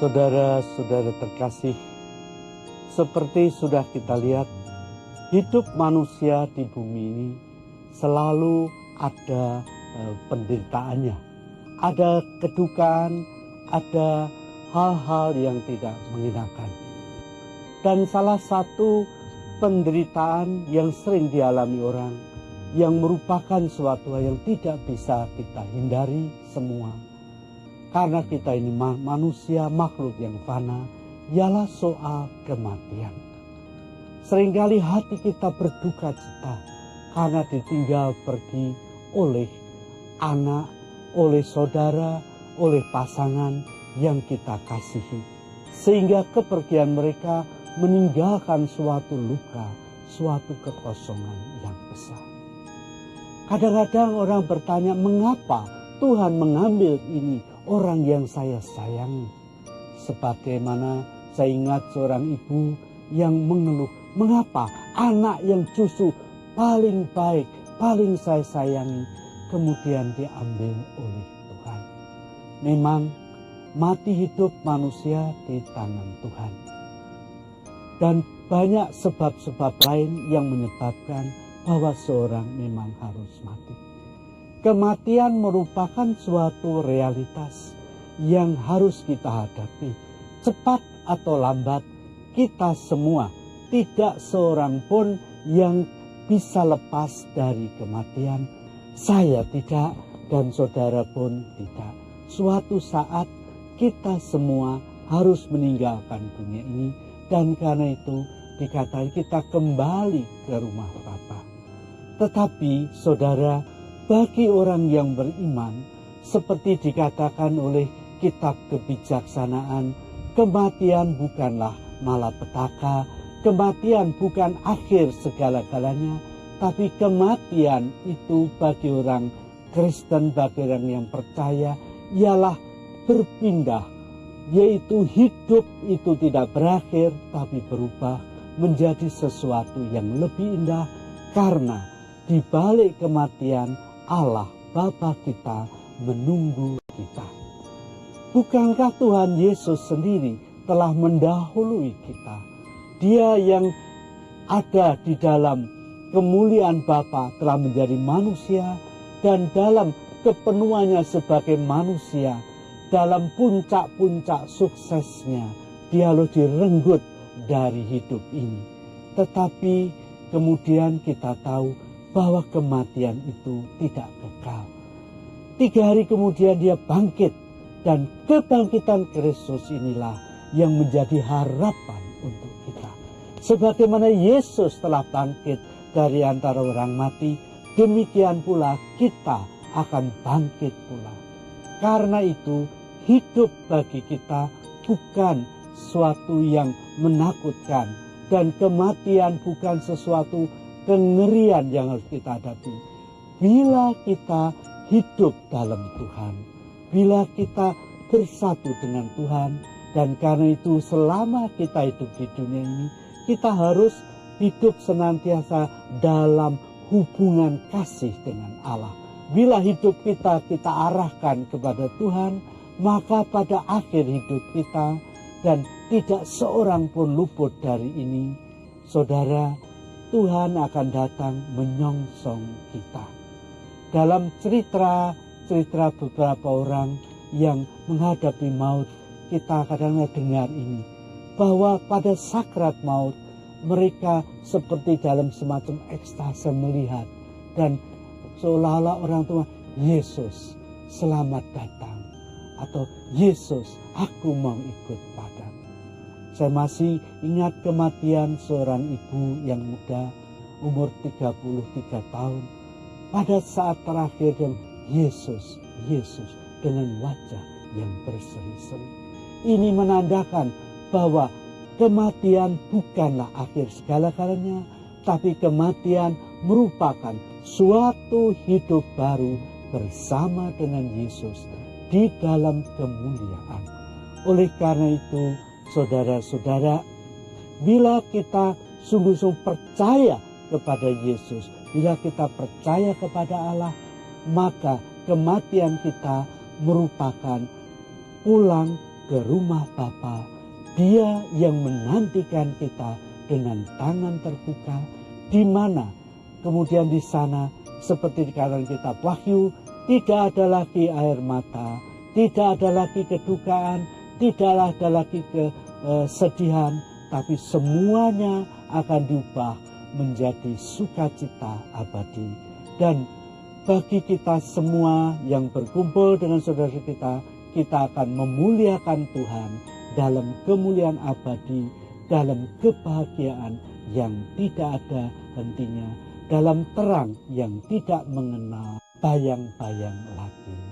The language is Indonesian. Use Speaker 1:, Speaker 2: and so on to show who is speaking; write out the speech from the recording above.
Speaker 1: Saudara-saudara terkasih, seperti sudah kita lihat, hidup manusia di bumi ini selalu ada penderitaannya. Ada kedukaan, ada hal-hal yang tidak mengenakan. Dan salah satu penderitaan yang sering dialami orang, yang merupakan suatu hal yang tidak bisa kita hindari semua, karena kita ini manusia, makhluk yang fana, ialah soal kematian. Seringkali hati kita berduka cita karena ditinggal pergi oleh anak, oleh saudara, oleh pasangan yang kita kasihi. Sehingga kepergian mereka meninggalkan suatu luka, suatu kekosongan yang besar. Kadang-kadang orang bertanya, mengapa Tuhan mengambil ini orang yang saya sayangi? Sebagaimana saya ingat seorang ibu yang mengeluh, mengapa anak yang justru paling baik, paling saya sayangi, kemudian diambil oleh Tuhan. Memang mati hidup manusia di tangan Tuhan. Dan banyak sebab-sebab lain yang menyebabkan bahwa seorang memang harus mati. Kematian merupakan suatu realitas yang harus kita hadapi. Cepat atau lambat, kita semua, tidak seorang pun yang bisa lepas dari kematian. Saya tidak, dan saudara pun tidak. Suatu saat kita semua harus meninggalkan dunia ini, dan karena itu dikatakan kita kembali ke rumah Bapa. Tetapi saudara, bagi orang yang beriman, seperti dikatakan oleh kitab kebijaksanaan, kematian bukanlah malapetaka, kematian bukan akhir segala-galanya, tapi kematian itu bagi orang Kristen, bagi orang yang percaya, ialah berpindah, yaitu hidup itu tidak berakhir, tapi berubah menjadi sesuatu yang lebih indah, karena di balik kematian Allah Bapa kita menunggu kita. Bukankah Tuhan Yesus sendiri telah mendahului kita? Dia yang ada di dalam kemuliaan Bapa telah menjadi manusia, dan dalam kepenuhannya sebagai manusia, dalam puncak-puncak suksesnya, dia lalu direnggut dari hidup ini. Tetapi kemudian kita tahu bahwa kematian itu tidak kekal. 3 hari kemudian dia bangkit, dan kebangkitan Kristus inilah yang menjadi harapan untuk kita. Sebagaimana Yesus telah bangkit dari antara orang mati, demikian pula kita akan bangkit pula. Karena itu hidup bagi kita bukan sesuatu yang menakutkan, dan kematian bukan sesuatu kengerian yang harus kita hadapi. Bila kita hidup dalam Tuhan, bila kita bersatu dengan Tuhan, dan karena itu selama kita hidup di dunia ini, kita harus hidup senantiasa dalam hubungan kasih dengan Allah. Bila hidup kita arahkan kepada Tuhan, maka pada akhir hidup kita, dan tidak seorang pun luput dari ini, saudara, Tuhan akan datang menyongsong kita. Dalam cerita beberapa orang yang menghadapi maut, kita kadang-kadang dengar ini, bahwa pada sakrat maut, mereka seperti dalam semacam ekstase melihat, dan seolah-olah orang tua, Yesus selamat datang, atau Yesus aku mau ikut padamu. Saya masih ingat kematian seorang ibu yang muda, umur 33 tahun. Pada saat terakhir, dan Yesus dengan wajah yang berseri-seri. Ini menandakan bahwa kematian bukanlah akhir segala-galanya, tapi kematian merupakan suatu hidup baru bersama dengan Yesus di dalam kemuliaan. Oleh karena itu, saudara-saudara, bila kita sungguh-sungguh percaya kepada Yesus, bila kita percaya kepada Allah, maka kematian kita merupakan pulang ke rumah Bapa. Dia yang menantikan kita dengan tangan terbuka, di mana kemudian di sana seperti dikatakan kitab Wahyu, tidak ada lagi air mata, tidak ada lagi kedukaan, tidak ada lagi kesedihan, tapi semuanya akan diubah menjadi sukacita abadi. Dan bagi kita semua yang berkumpul dengan saudara kita akan memuliakan Tuhan dalam kemuliaan abadi, dalam kebahagiaan yang tidak ada hentinya, dalam terang yang tidak mengenal bayang-bayang lagi.